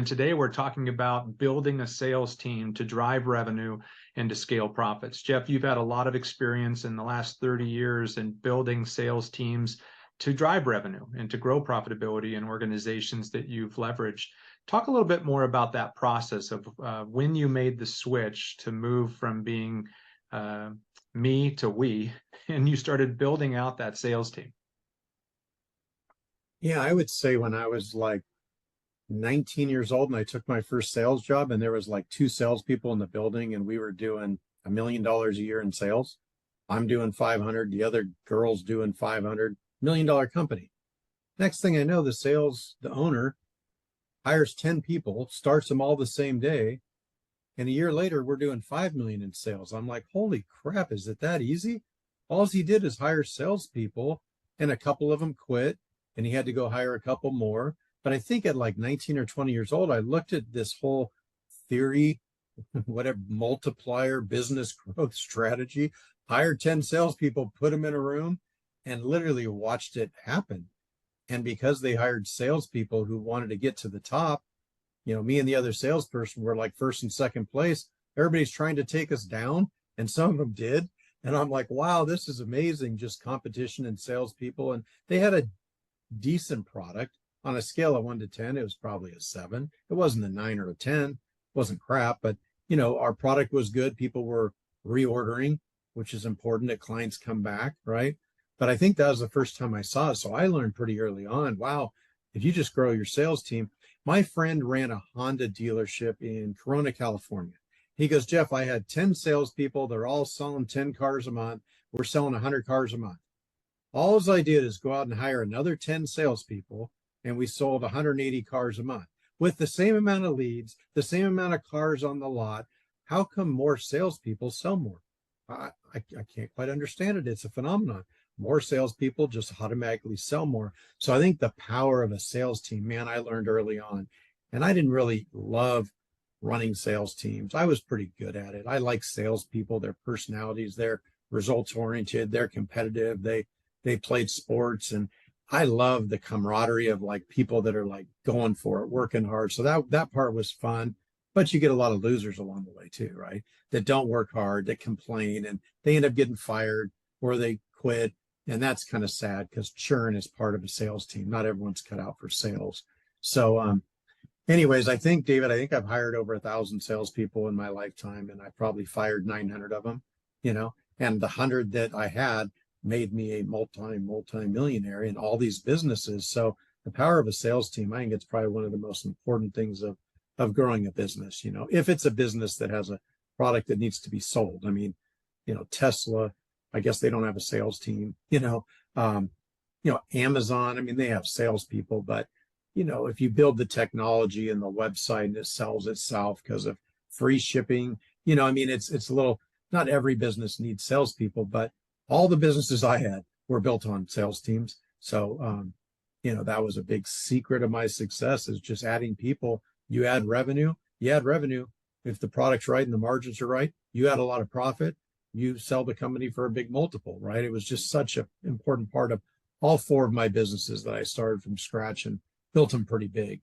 today we're talking about building a sales team to drive revenue and to scale profits. Jeff, you've had a lot of experience in the last 30 years in building sales teams to drive revenue and to grow profitability in organizations that you've leveraged. Talk a little bit more about that process of when you made the switch to move from being me to we, and you started building out that sales team. Yeah, I would say when I was like 19 years old and I took my first sales job, and there was like 2 salespeople in the building, and we were doing $1 million a year in sales. I'm doing 500, the other girl's doing 500, $1 million company. Next thing I know, the owner hires 10 people, starts them all the same day. And a year later, we're doing 5 million in sales. I'm like, holy crap, is it that easy? All he did is hire salespeople, and a couple of them quit, and he had to go hire a couple more. But I think at like 19 or 20 years old, I looked at this whole theory, whatever, multiplier business growth strategy, hired 10 salespeople, put them in a room, and literally watched it happen. And because they hired salespeople who wanted to get to the top, me and the other salesperson were like first and second place. Everybody's trying to take us down, and some of them did. And I'm like, wow, this is amazing, just competition and salespeople. And they had a decent product. On a scale of 1 to 10, it was probably a 7. It wasn't a 9 or a 10. It wasn't crap, but our product was good. People were reordering, which is important that clients come back, right? But I think that was the first time I saw it. So I learned pretty early on, wow, if you just grow your sales team. My friend ran a Honda dealership in Corona, California. He goes, Jeff, I had 10 salespeople. They're all selling 10 cars a month. We're selling 100 cars a month. All I did is go out and hire another 10 salespeople, and we sold 180 cars a month with the same amount of leads, the same amount of cars on the lot. How come more salespeople sell more? I can't quite understand it. It's a phenomenon. More salespeople just automatically sell more. So I think the power of a sales team, man, I learned early on. And I didn't really love running sales teams. I was pretty good at it. I like salespeople, their personalities, they're results oriented, they're competitive, they played sports, and I love the camaraderie of like people that are like going for it, working hard. So that part was fun. But you get a lot of losers along the way too, right? That don't work hard, that complain, and they end up getting fired or they quit. And that's kind of sad because churn is part of a sales team. Not everyone's cut out for sales. So anyways, David, I think I've hired over 1,000 salespeople in my lifetime, and I probably fired 900 of them, and the 100 that I had made me a multi-millionaire in all these businesses. So the power of a sales team, I think it's probably one of the most important things of growing a business. If it's a business that has a product that needs to be sold. I mean, Tesla, I guess they don't have a sales team, Amazon, I mean, they have salespeople, but, if you build the technology and the website and it sells itself because of free shipping, it's a little, not every business needs salespeople, but all the businesses I had were built on sales teams. So, that was a big secret of my success, is just adding people. You add revenue. If the product's right and the margins are right, you add a lot of profit. You sell the company for a big multiple, right? It was just such an important part of all 4 of my businesses that I started from scratch and built them pretty big.